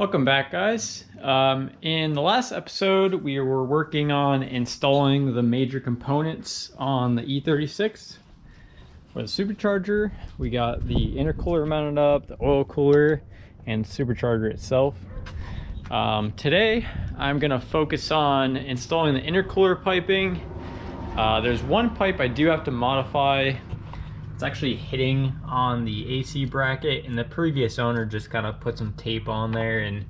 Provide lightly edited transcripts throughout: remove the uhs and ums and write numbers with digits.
Welcome back, guys. In the last episode, we were working on installing the major components on the E36 for the supercharger. We got the intercooler mounted up, the oil cooler, and supercharger itself. Today, I'm going to focus on installing the intercooler piping. There's one pipe I do have to modify. It's actually hitting on the AC bracket, and the previous owner just kind of put some tape on there and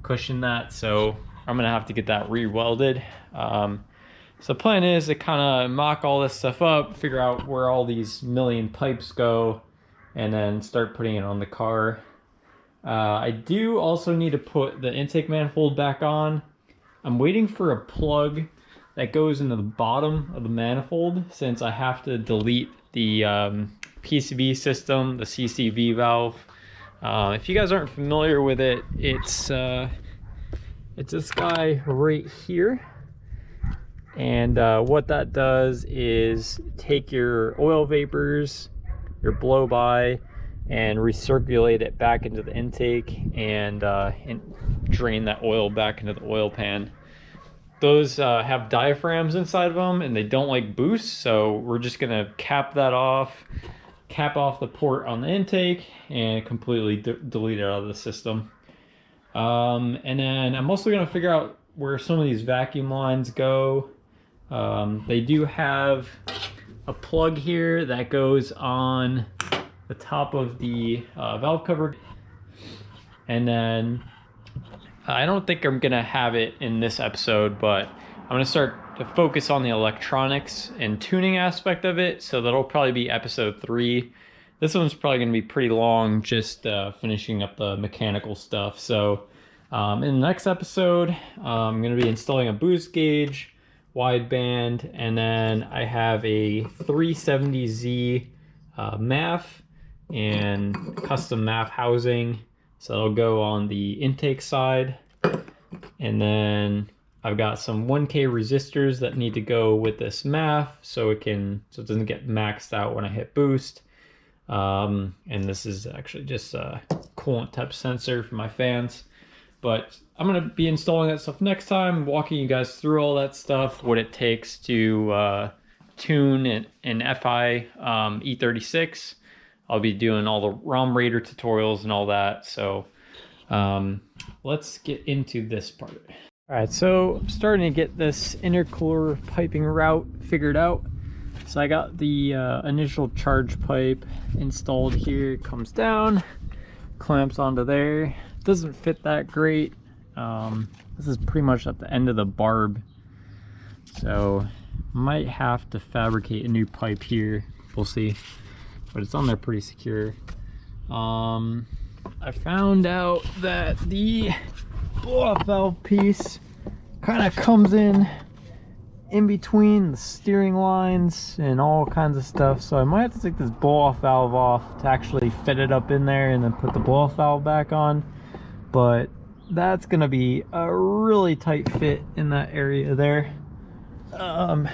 cushioned that, so I'm gonna have to get that re-welded. So the plan is to kind of mock all this stuff up, figure out where all these million pipes go, and then start putting it on the car. I do also need to put the intake manifold back on. I'm waiting for a plug that goes into the bottom of the manifold, since I have to delete the PCV system, the CCV valve. If you guys aren't familiar with it, it's this guy right here. And what that does is take your oil vapors, your blow by, and recirculate it back into the intake and drain that oil back into the oil pan. Those have diaphragms inside of them, and they don't like boosts, so we're just gonna cap off the port on the intake and completely delete it out of the system. And then I'm also gonna figure out where some of these vacuum lines go. They do have a plug here that goes on the top of the valve cover, and then I don't think I'm gonna have it in this episode, but I'm gonna start to focus on the electronics and tuning aspect of it, so that'll probably be episode 3. This one's probably gonna be pretty long, just finishing up the mechanical stuff. So in the next episode, I'm gonna be installing a boost gauge, wideband, and then I have a 370Z MAF and custom MAF housing. So it'll go on the intake side, and then I've got some 1K resistors that need to go with this MAF so it doesn't get maxed out when I hit boost. And this is actually just a coolant temp sensor for my fans. But I'm gonna be installing that stuff next time, walking you guys through all that stuff, what it takes to tune an FI E36. I'll be doing all the ROM Raider tutorials and all that. So let's get into this part. All right, so I'm starting to get this intercooler piping route figured out. So I got the initial charge pipe installed here. It comes down, clamps onto there. Doesn't fit that great. This is pretty much at the end of the barb. So might have to fabricate a new pipe here. We'll see. But it's on there pretty secure. I found out that the blow-off valve piece kind of comes in between the steering lines and all kinds of stuff, so I might have to take this blow-off valve off to actually fit it up in there and then put the blow-off valve back on. But that's gonna be a really tight fit in that area there. And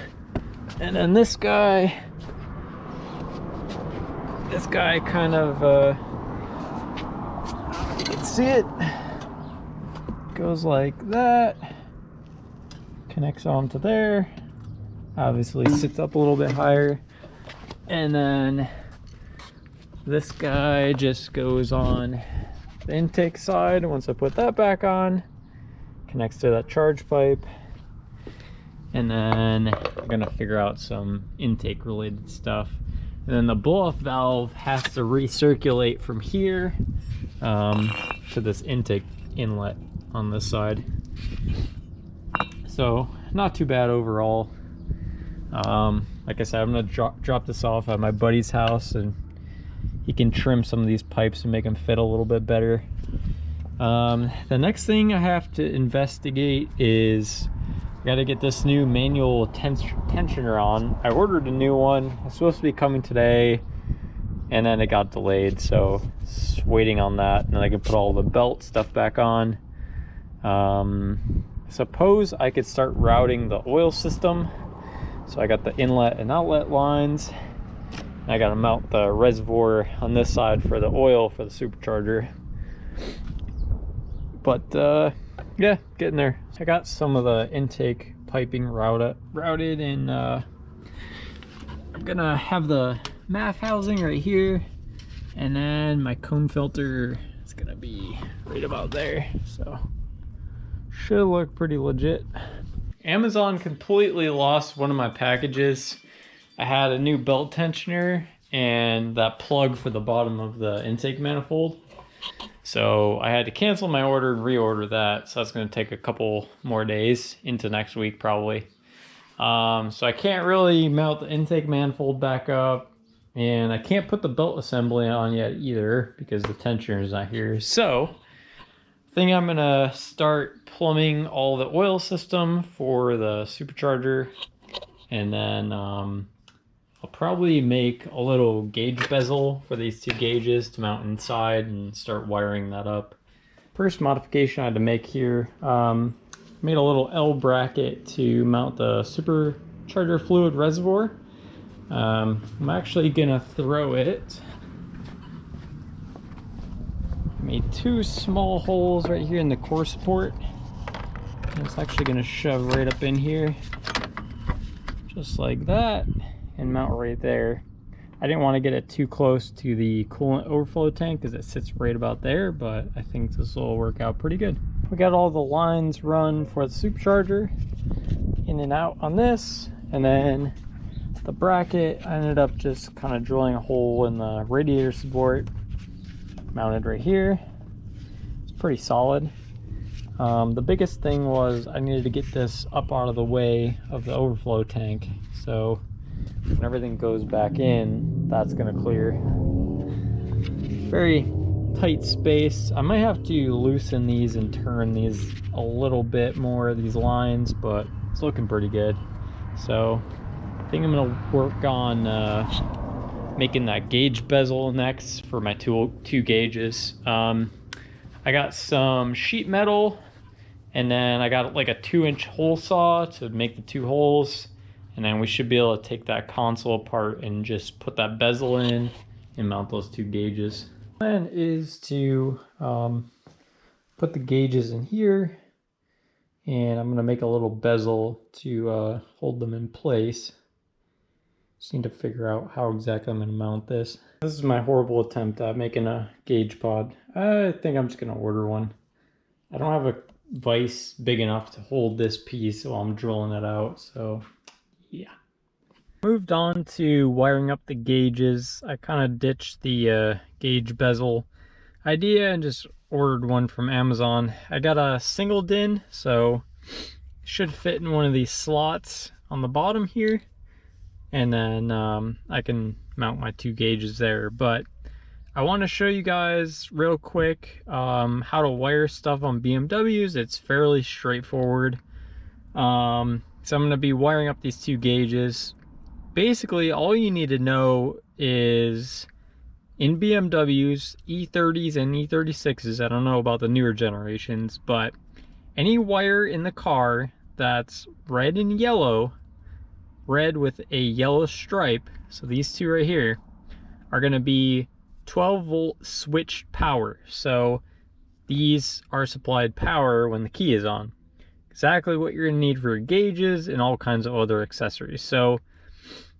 then this guy kind of you can see it goes like that, connects onto there, obviously sits up a little bit higher, and then this guy just goes on the intake side. Once I put that back on, connects to that charge pipe, and then I'm gonna figure out some intake related stuff. And then the blow-off valve has to recirculate from here to this intake inlet on this side. So not too bad overall. Like I said, I'm gonna drop this off at my buddy's house, and he can trim some of these pipes and make them fit a little bit better. The next thing I have to investigate is I gotta get this new manual tensioner on. I ordered a new one. It's supposed to be coming today, and then it got delayed, so just waiting on that, and then I can put all the belt stuff back on. Suppose I could start routing the oil system. So I got the inlet and outlet lines. I gotta mount the reservoir on this side for the oil for the supercharger. But yeah, getting there. I got some of the intake piping routed, and I'm gonna have the MAF housing right here, and then my cone filter is gonna be right about there, so should look pretty legit. Amazon completely lost one of my packages. I had a new belt tensioner and that plug for the bottom of the intake manifold. So I had to cancel my order and reorder that. So that's going to take a couple more days into next week probably. So I can't really mount the intake manifold back up, and I can't put the belt assembly on yet either because the tensioner is not here. So I think I'm going to start plumbing all the oil system for the supercharger, and then I'll probably make a little gauge bezel for these two gauges to mount inside and start wiring that up. First modification I had to make here, made a little L bracket to mount the supercharger fluid reservoir. I'm actually gonna throw it. Made two small holes right here in the core support. And it's actually gonna shove right up in here, just like that, and mount right there. I didn't want to get it too close to the coolant overflow tank because it sits right about there, but I think this will work out pretty good. We got all the lines run for the supercharger in and out on this, and then the bracket, I ended up just kind of drilling a hole in the radiator support, mounted right here. It's pretty solid. The biggest thing was I needed to get this up out of the way of the overflow tank, so when everything goes back in, that's going to clear. Very tight space. I might have to loosen these and turn these a little bit more, these lines, but it's looking pretty good. So I think I'm going to work on making that gauge bezel next for my two gauges. I got some sheet metal, and then I got like a 2-inch hole saw to make the two holes. And then we should be able to take that console apart and just put that bezel in and mount those two gauges. The plan is to put the gauges in here, and I'm going to make a little bezel to hold them in place. Just need to figure out how exactly I'm going to mount this. This is my horrible attempt at making a gauge pod. I think I'm just going to order one. I don't have a vise big enough to hold this piece while I'm drilling it out, so yeah. Moved on to wiring up the gauges. I kind of ditched the gauge bezel idea and just ordered one from Amazon. I got a single DIN, so it should fit in one of these slots on the bottom here, and then I can mount my two gauges there. But I want to show you guys real quick how to wire stuff on BMWs. It's fairly straightforward. So I'm going to be wiring up these two gauges. Basically, all you need to know is in BMWs, E30s and E36s, I don't know about the newer generations, but any wire in the car that's red and yellow, red with a yellow stripe, so these two right here, are going to be 12-volt switched power. So these are supplied power when the key is on. Exactly what you're going to need for your gauges and all kinds of other accessories. So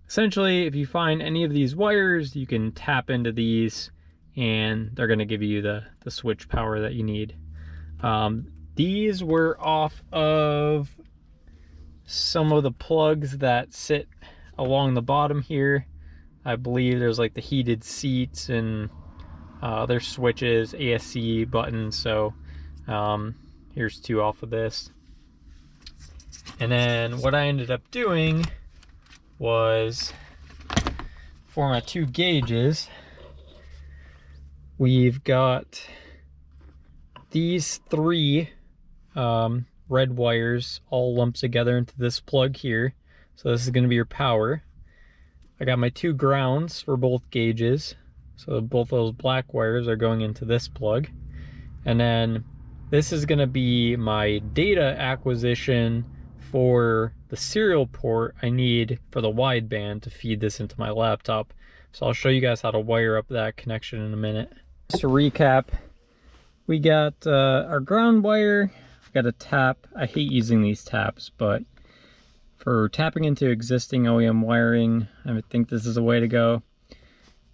essentially, if you find any of these wires, you can tap into these and they're going to give you the switch power that you need. These were off of some of the plugs that sit along the bottom here. I believe there's like the heated seats and there's switches, ASC buttons. So here's two off of this. And then what I ended up doing was, for my two gauges, we've got these three red wires all lumped together into this plug here. So this is going to be your power. I got my two grounds for both gauges. So both those black wires are going into this plug. And then this is going to be my data acquisition for the serial port I need for the wideband to feed this into my laptop. So I'll show you guys how to wire up that connection in a minute. Just to recap, We got our ground wire. We got a tap. I hate using these taps, but for tapping into existing OEM wiring, I think this is a way to go.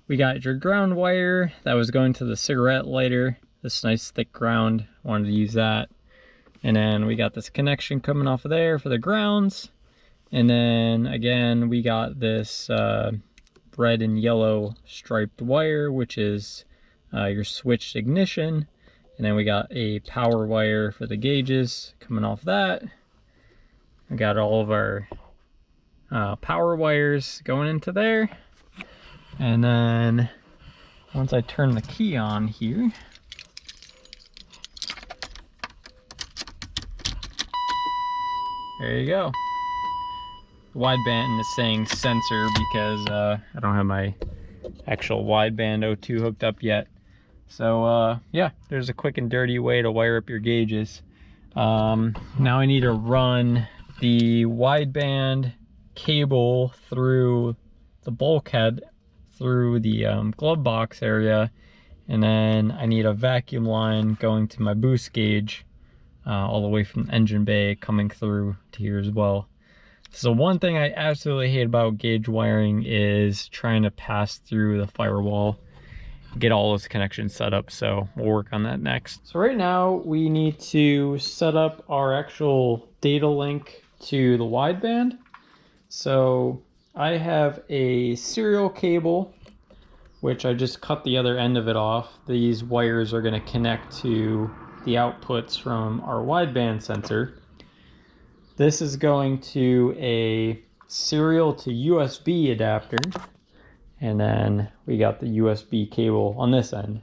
We got your ground wire that was going to the cigarette lighter. This nice thick ground, wanted to use that. And then we got this connection coming off of there for the grounds. And then again, we got this red and yellow striped wire, which is your switched ignition. And then we got a power wire for the gauges coming off that. We got all of our power wires going into there. And then once I turn the key on here, there you go. Wideband is saying sensor because I don't have my actual wideband O2 hooked up yet. So yeah, there's a quick and dirty way to wire up your gauges. Now I need to run the wideband cable through the bulkhead, through the glove box area, and then I need a vacuum line going to my boost gauge all the way from the engine bay coming through to here as well. So one thing I absolutely hate about gauge wiring is trying to pass through the firewall, get all those connections set up, so we'll work on that next. So right now we need to set up our actual data link to the wideband. So I have a serial cable, which I just cut the other end of it off. These wires are going to connect to the outputs from our wideband sensor. This is going to a serial to USB adapter, and then we got the USB cable on this end.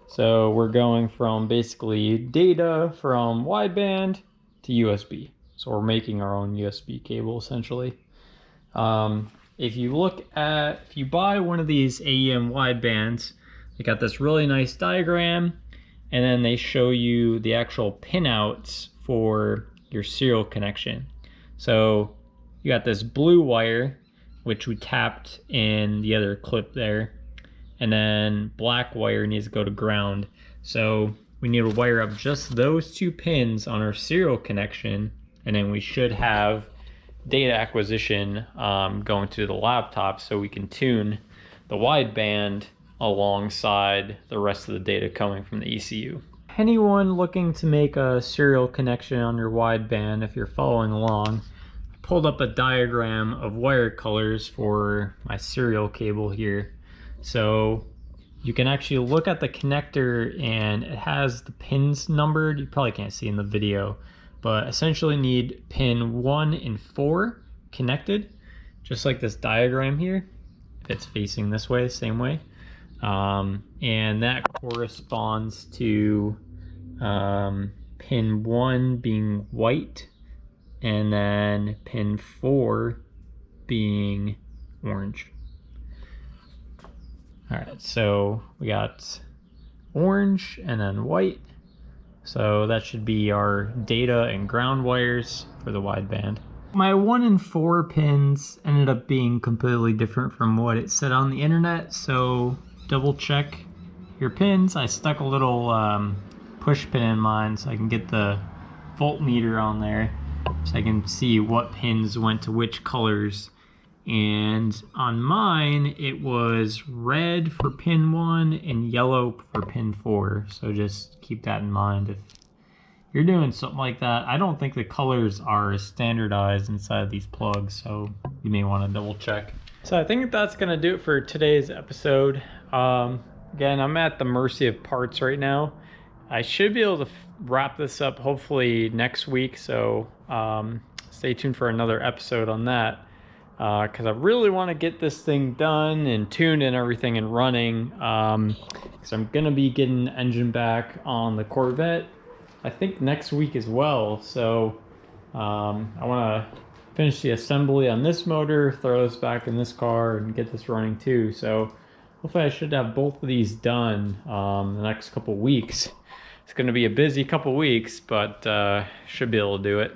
So we're going from basically data from wideband to USB. So we're making our own USB cable essentially. If you buy one of these AEM widebands, they got this really nice diagram, and then they show you the actual pinouts for your serial connection. So you got this blue wire, which we tapped in the other clip there, and then black wire needs to go to ground. So we need to wire up just those two pins on our serial connection, and then we should have data acquisition going to the laptop so we can tune the wideband alongside the rest of the data coming from the ECU. Anyone looking to make a serial connection on your wideband, if you're following along, I pulled up a diagram of wire colors for my serial cable here. So you can actually look at the connector and it has the pins numbered. You probably can't see in the video, but essentially need pin 1 and 4 connected, just like this diagram here. If it's facing this way, same way. And that corresponds to pin 1 being white, and then pin 4 being orange. All right, so we got orange and then white. So that should be our data and ground wires for the wideband. My 1 and 4 pins ended up being completely different from what it said on the internet, so double check your pins. I stuck a little push pin in mine so I can get the voltmeter on there so I can see what pins went to which colors. And on mine it was red for pin 1 and yellow for pin 4, so just keep that in mind if you're doing something like that. I don't think the colors are standardized inside of these plugs, so you may want to double check. So I think that's gonna do it for today's episode. Again, I'm at the mercy of parts right now. I should be able to wrap this up hopefully next week, so stay tuned for another episode on that. Because I really want to get this thing done and tuned and everything and running. Because I'm going to be getting the engine back on the Corvette, I think next week as well. So I want to finish the assembly on this motor, throw this back in this car, and get this running too. So hopefully I should have both of these done the next couple weeks. It's going to be a busy couple weeks, but should be able to do it.